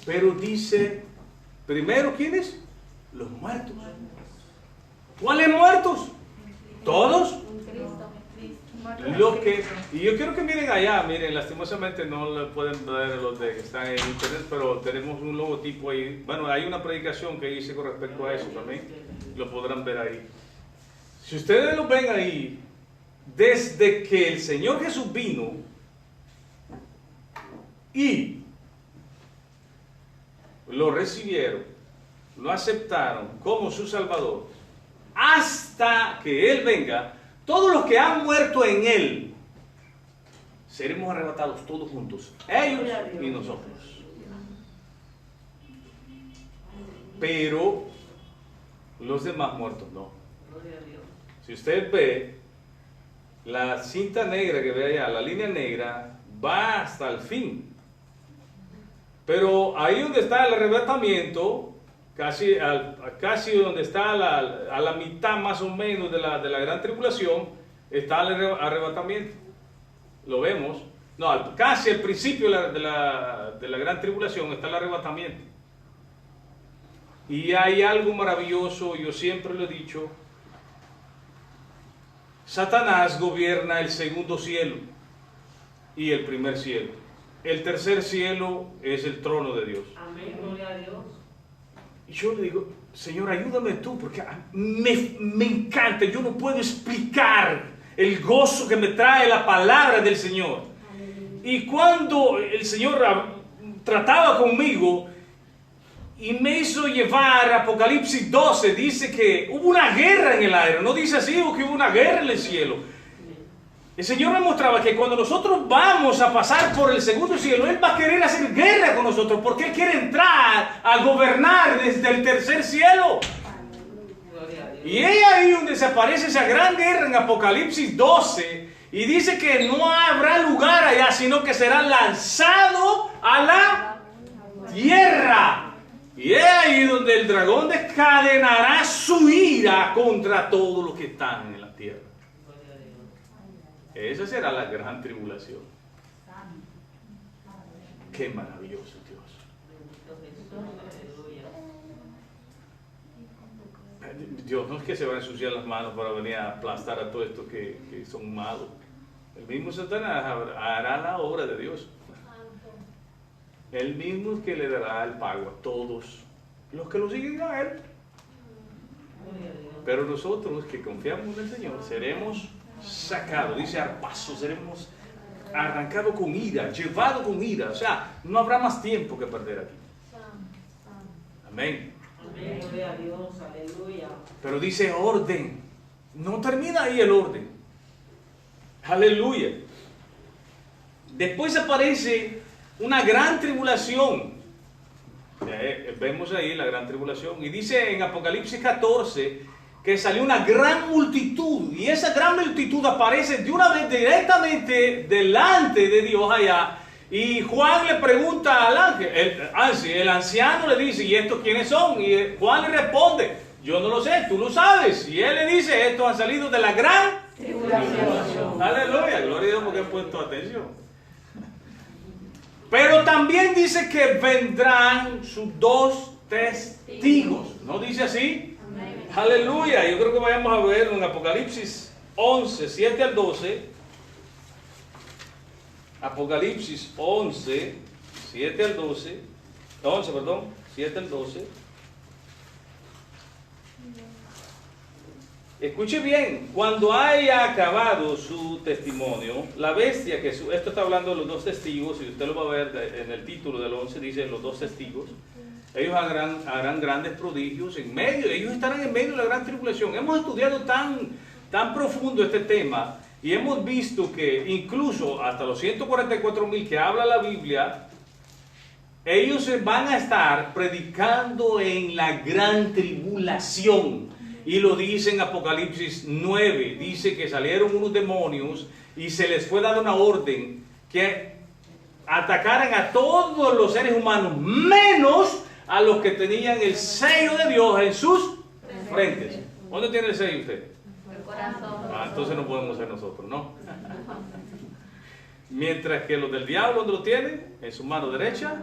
Pero dice, primero, ¿quiénes? Los muertos. ¿Cuáles muertos? ¿Todos? Los que, y yo quiero que miren allá, miren, lastimosamente no lo pueden ver los de que están en internet, pero tenemos un logotipo ahí. Bueno, hay una predicación que hice con respecto a eso también, lo podrán ver ahí. Si ustedes lo ven ahí, desde que el Señor Jesús vino y lo recibieron, lo aceptaron como su Salvador, hasta que Él venga, todos los que han muerto en Él, seremos arrebatados todos juntos, ellos y nosotros. Pero los demás muertos no. Si usted ve, La cinta negra que ve allá, la línea negra, va hasta el fin. Pero ahí donde está el arrebatamiento, casi donde está a la mitad más o menos de la gran tribulación, está el arrebatamiento. Lo vemos. No, casi al principio de la gran tribulación está el arrebatamiento. Y hay algo maravilloso, yo siempre lo he dicho. Satanás gobierna el segundo cielo y el primer cielo. El tercer cielo es el trono de Dios. Amén, gloria a Dios. Y yo le digo, Señor, ayúdame tú, porque me encanta, yo no puedo explicar el gozo que me trae la palabra del Señor. Y cuando el Señor trataba conmigo y me hizo llevar a Apocalipsis 12, dice que hubo una guerra en el aire, no dice así, o que hubo una guerra en el cielo. El Señor me mostraba que cuando nosotros vamos a pasar por el segundo cielo, Él va a querer hacer guerra con nosotros, porque Él quiere entrar a gobernar desde el tercer cielo. Y es ahí donde se aparece esa gran guerra en Apocalipsis 12, y dice que no habrá lugar allá, sino que será lanzado a la tierra. Y es ahí donde el dragón descadenará su ira contra todos los que están en la tierra. Esa será la gran tribulación. Qué maravilloso Dios. Dios no es que se va a ensuciar las manos para venir a aplastar a todos estos que son malos. El mismo Satanás hará la obra de Dios. Él mismo es que le dará el pago a todos los que lo siguen a Él. Pero nosotros que confiamos en el Señor seremos sacados, dice arpazo, seremos arrancados con ira, llevados con ira. O sea, no habrá más tiempo que perder aquí. Amén. Amén, gloria a Dios, aleluya. Pero dice orden. No termina ahí el orden. Aleluya. Después aparece una gran tribulación. Vemos ahí la gran tribulación. Y dice en Apocalipsis 14 que salió una gran multitud. Y esa gran multitud aparece de una vez directamente delante de Dios allá. Y Juan le pregunta al ángel, el anciano le dice, ¿y estos quiénes son? Y Juan le responde, yo no lo sé, tú lo sabes. Y él le dice, estos han salido de la gran tribulación. Aleluya, gloria a Dios porque han puesto atención. Pero también dice que vendrán sus dos testigos. ¿No dice así? Amén. Aleluya. Yo creo que vayamos a ver en Apocalipsis 11, 7 al 12. Apocalipsis 11, 7 al 12. 11, perdón, 7 al 12. Escuche bien, cuando haya acabado su testimonio, la bestia que esto está hablando de los dos testigos, y usted lo va a ver en el título del 11, dice los dos testigos, ellos harán grandes prodigios en medio, ellos estarán en medio de la gran tribulación. Hemos estudiado tan profundo este tema, y hemos visto que incluso hasta los 144,000 que habla la Biblia, ellos van a estar predicando en la gran tribulación. Y lo dice en Apocalipsis 9, dice que salieron unos demonios y se les fue dada una orden que atacaran a todos los seres humanos, menos a los que tenían el sello de Dios en sus frentes. ¿Dónde tiene el sello usted? El corazón. Entonces no podemos ser nosotros, ¿no? Mientras que los del diablo, ¿dónde lo tienen? En su mano derecha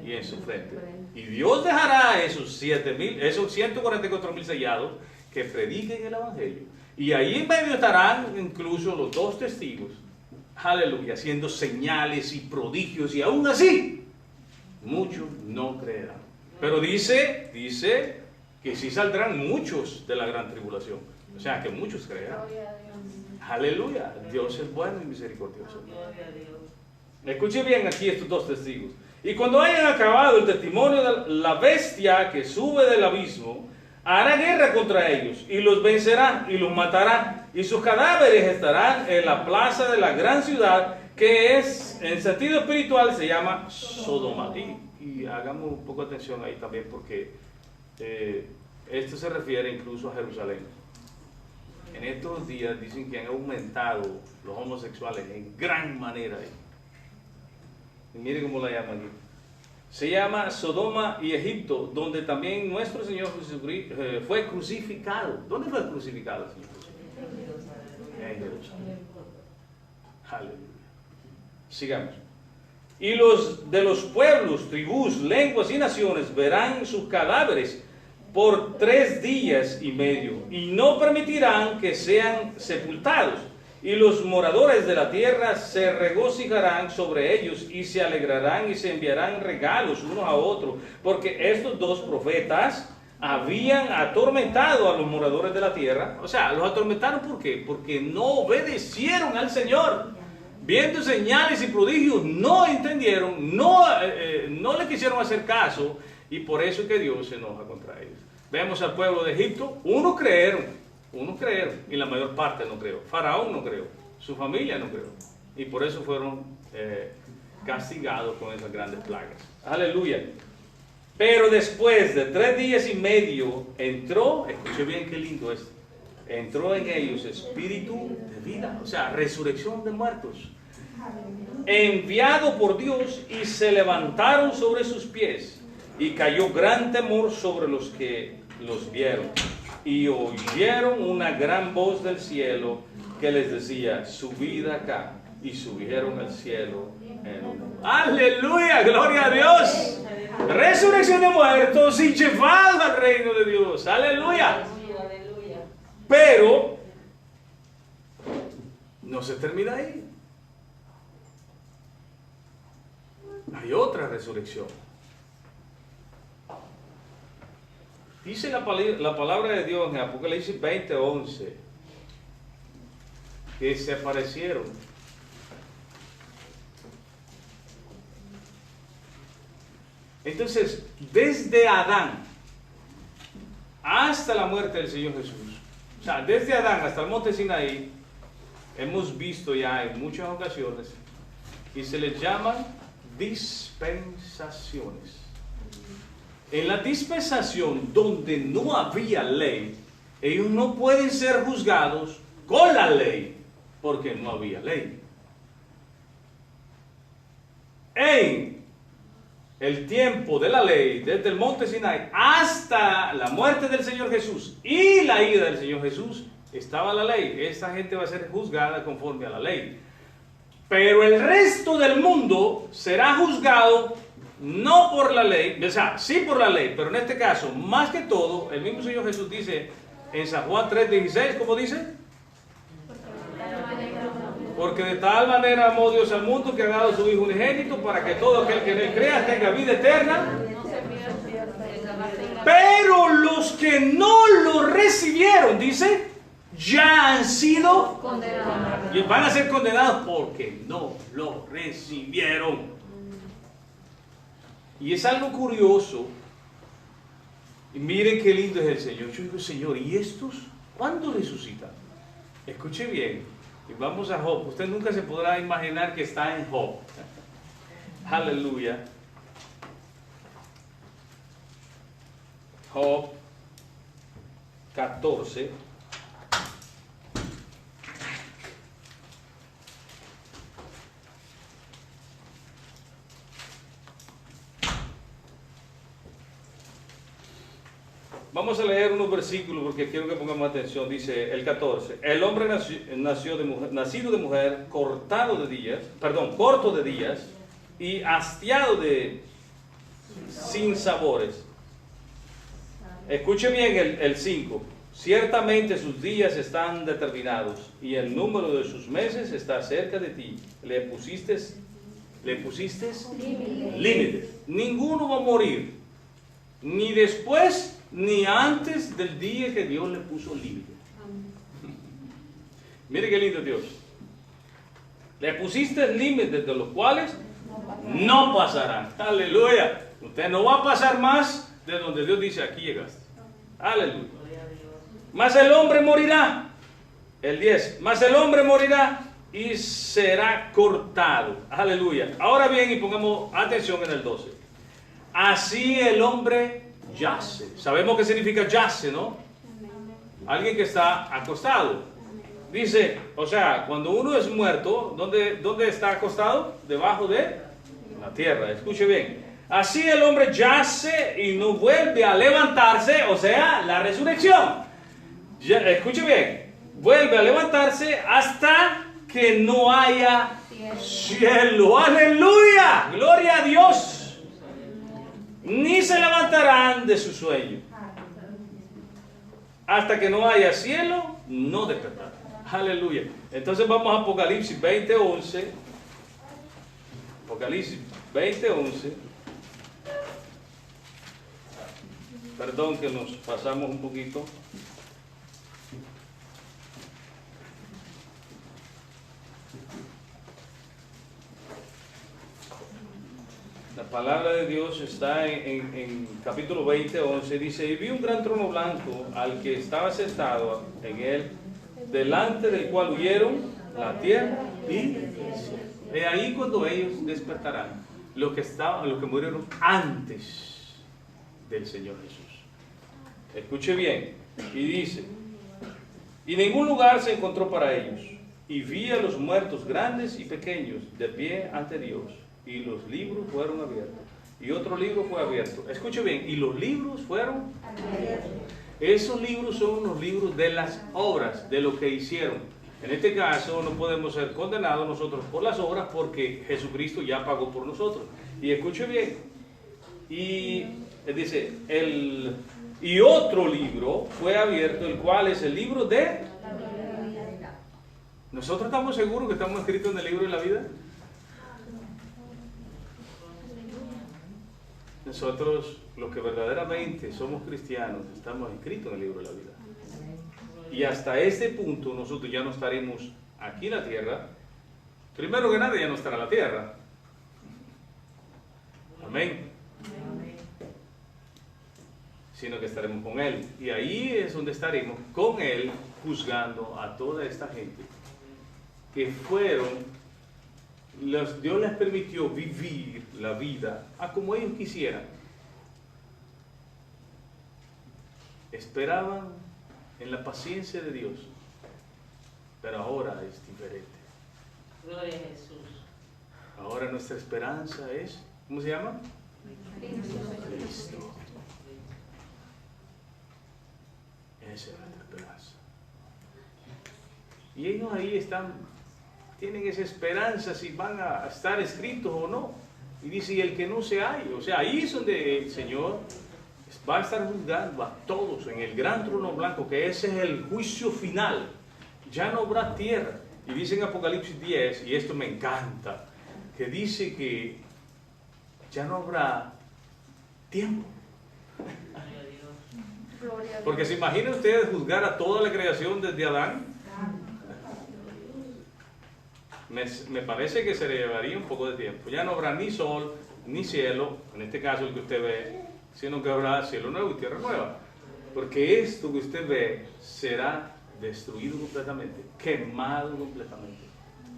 y en su frente. Y Dios dejará esos 144,000 sellados que prediquen el Evangelio. Y ahí en medio estarán incluso los dos testigos. Aleluya, haciendo señales y prodigios. Y aún así, muchos no creerán. Pero dice que sí saldrán muchos de la gran tribulación. O sea, que muchos creerán. Aleluya, Dios es bueno y misericordioso. Escuche bien aquí estos dos testigos. Y cuando hayan acabado el testimonio de la bestia que sube del abismo, hará guerra contra ellos y los vencerá y los matará. Y sus cadáveres estarán en la plaza de la gran ciudad, que es, en sentido espiritual, se llama Sodoma. Y hagamos un poco de atención ahí también, porque esto se refiere incluso a Jerusalén. En estos días dicen que han aumentado los homosexuales en gran manera. Y mire cómo la llaman aquí. Se llama Sodoma y Egipto, donde también nuestro Señor Jesucristo fue crucificado. ¿Dónde fue crucificado el Señor Jesús? En Jerusalén. Aleluya. Sigamos. Y los de los pueblos, tribus, lenguas y naciones verán sus cadáveres por 3 días y medio, y no permitirán que sean sepultados. Y los moradores de la tierra se regocijarán sobre ellos y se alegrarán y se enviarán regalos unos a otros, porque estos 2 profetas habían atormentado a los moradores de la tierra. O sea, los atormentaron ¿por qué? Porque no obedecieron al Señor. Viendo señales y prodigios, no entendieron, no le quisieron hacer caso, y por eso es que Dios se enoja contra ellos. Vemos al pueblo de Egipto, unos creyeron, y la mayor parte no creó. Faraón no creó, su familia no creó, y por eso fueron castigados con esas grandes plagas. Aleluya. Pero después de 3 días y medio entró, escuche bien qué lindo es, entró en ellos espíritu de vida, o sea, resurrección de muertos, enviado por Dios, y se levantaron sobre sus pies, y cayó gran temor sobre los que los vieron, y oyeron una gran voz del cielo que les decía: subid acá, y subieron al cielo en una... ¡Aleluya! ¡Gloria a Dios! Resurrección de muertos y llevado al reino de Dios. ¡Aleluya! Pero no se termina ahí. Hay otra resurrección. Dice la palabra de Dios en Apocalipsis 20:11 que se aparecieron entonces desde Adán hasta la muerte del Señor Jesús. O sea, desde Adán hasta el monte Sinaí, hemos visto ya en muchas ocasiones que se les llaman dispensaciones. En la dispensación donde no había ley, ellos no pueden ser juzgados con la ley, porque no había ley. En el tiempo de la ley, desde el monte Sinaí hasta la muerte del Señor Jesús y la ida del Señor Jesús, estaba la ley. Esta gente va a ser juzgada conforme a la ley. Pero el resto del mundo será juzgado no por la ley, o sea, sí por la ley, pero en este caso, más que todo, el mismo Señor Jesús dice en San Juan 3:16, ¿cómo dice? Porque de tal manera amó Dios al mundo que ha dado su Hijo unigénito para que todo aquel que en él crea tenga vida eterna. Pero los que no lo recibieron, dice, ya han sido condenados. Y van a ser condenados porque no lo recibieron. Y es algo curioso. Y miren qué lindo es el Señor. Yo digo, Señor, ¿y estos cuándo resucitan? Escuche bien. Y vamos a Job. Usted nunca se podrá imaginar que está en Job. Aleluya. Job 14. Vamos a leer unos versículos porque quiero que pongamos atención. Dice el 14: el hombre nacido de mujer, corto de días y hastiado de sinsabores. Escuche bien el 5. Ciertamente sus días están determinados y el número de sus meses está cerca de ti. Le pusiste límites. Ninguno va a morir, ni después ni antes del día que Dios le puso límite. Mire qué lindo Dios. Le pusiste límites de los cuales no pasarán. Aleluya. Usted no va a pasar más de donde Dios dice: aquí llegaste. Aleluya. Mas el hombre morirá. El 10. Mas el hombre morirá y será cortado. Aleluya. Ahora bien, y pongamos atención en el 12. Así el hombre yace. Sabemos qué significa yace, ¿no? alguien que está acostado. Dice, o sea, cuando uno es muerto, ¿dónde está acostado? Debajo de la tierra. Escuche bien. Así el hombre yace y no vuelve a levantarse, o sea, la resurrección. Escuche bien, vuelve a levantarse hasta que no haya cielo. ¡Aleluya! ¡Gloria a Dios! Ni se levantarán de su sueño. Hasta que no haya cielo, no despertarán. ¡Aleluya! Entonces vamos a Apocalipsis 20:11. Apocalipsis 20:11. Perdón que nos pasamos un poquito. La palabra de Dios está en capítulo 20:11. Dice, y vi un gran trono blanco al que estaba sentado en él, delante del cual huyeron la tierra y el cielo. De ahí cuando ellos despertarán, los que murieron antes del Señor Jesús. Escuche bien, y dice, y ningún lugar se encontró para ellos, y vi a los muertos grandes y pequeños de pie ante Dios, y los libros fueron abiertos, y otro libro fue abierto. Escuche bien, y los libros fueron abiertos. Esos libros son los libros de las obras, de lo que hicieron. En este caso no podemos ser condenados nosotros por las obras porque Jesucristo ya pagó por nosotros. Y escuche bien, y dice, y otro libro fue abierto, el cual es el libro de... ¿Nosotros estamos seguros que estamos escritos en el libro de la vida? Nosotros, los que verdaderamente somos cristianos, estamos escritos en el libro de la vida. Y hasta este punto nosotros ya no estaremos aquí en la tierra. Primero que nada ya no estará la tierra. Amén. Sino que estaremos con Él. Y ahí es donde estaremos con Él juzgando a toda esta gente que fueron, Dios les permitió vivir la vida a como ellos quisieran. Esperaban en la paciencia de Dios, pero ahora es diferente. Gloria a Jesús. Ahora nuestra esperanza es, ¿cómo se llama? Cristo. Esa es nuestra esperanza. Y ellos ahí tienen esa esperanza si van a estar escritos o no. Y dice, y el que no se halle. O sea, ahí es donde el Señor va a estar juzgando a todos en el gran trono blanco, que ese es el juicio final. Ya no habrá tierra. Y dice en Apocalipsis 10, y esto me encanta, que dice que ya no habrá tiempo. Porque se imagina ustedes juzgar a toda la creación desde Adán. Me parece que se le llevaría un poco de tiempo. Ya no habrá ni sol, ni cielo, en este caso el que usted ve, sino que habrá cielo nuevo y tierra nueva. Porque esto que usted ve será destruido completamente, quemado completamente.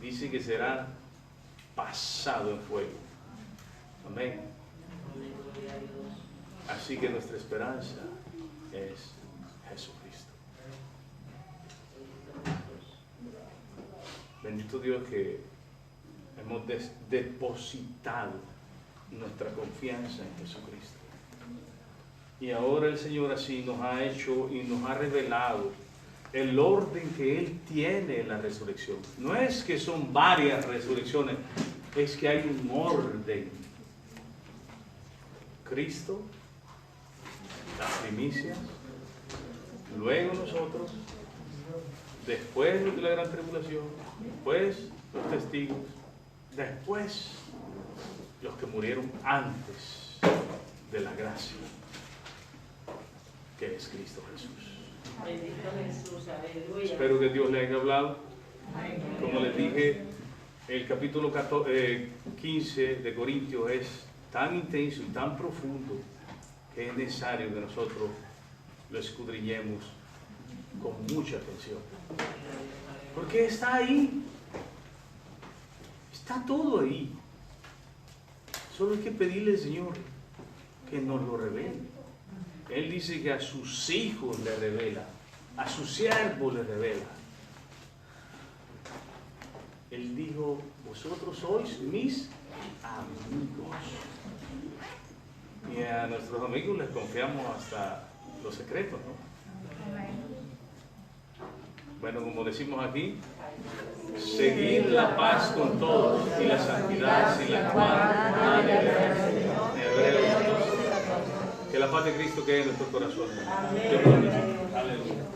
Dice que será pasado en fuego. Amén. Así que nuestra esperanza es Jesucristo. Bendito Dios que hemos depositado nuestra confianza en Jesucristo. Y ahora el Señor así nos ha hecho y nos ha revelado el orden que Él tiene en la resurrección. No es que son varias resurrecciones, es que hay un orden. Cristo, las primicias, luego nosotros, después de la gran tribulación, después los testigos, después los que murieron antes de la gracia, que es Cristo Jesús. Bendito Jesús, aleluya. Espero que Dios le haya hablado. Como les dije, el capítulo 15 de Corintios es tan intenso y tan profundo que es necesario que nosotros lo escudriñemos con mucha atención. Porque está ahí. Está todo ahí. Solo hay que pedirle al Señor que nos lo revele. Él dice que a sus hijos le revela a su siervo le revela. Él dijo, vosotros sois mis amigos. Y a nuestros amigos les confiamos hasta los secretos, ¿no? Bueno, como decimos aquí, seguid la paz con todos y la santidad sin la cual nadie verá. Hebreos 12. Que la paz de Cristo quede en nuestros corazones. Dios bendiga. Aleluya.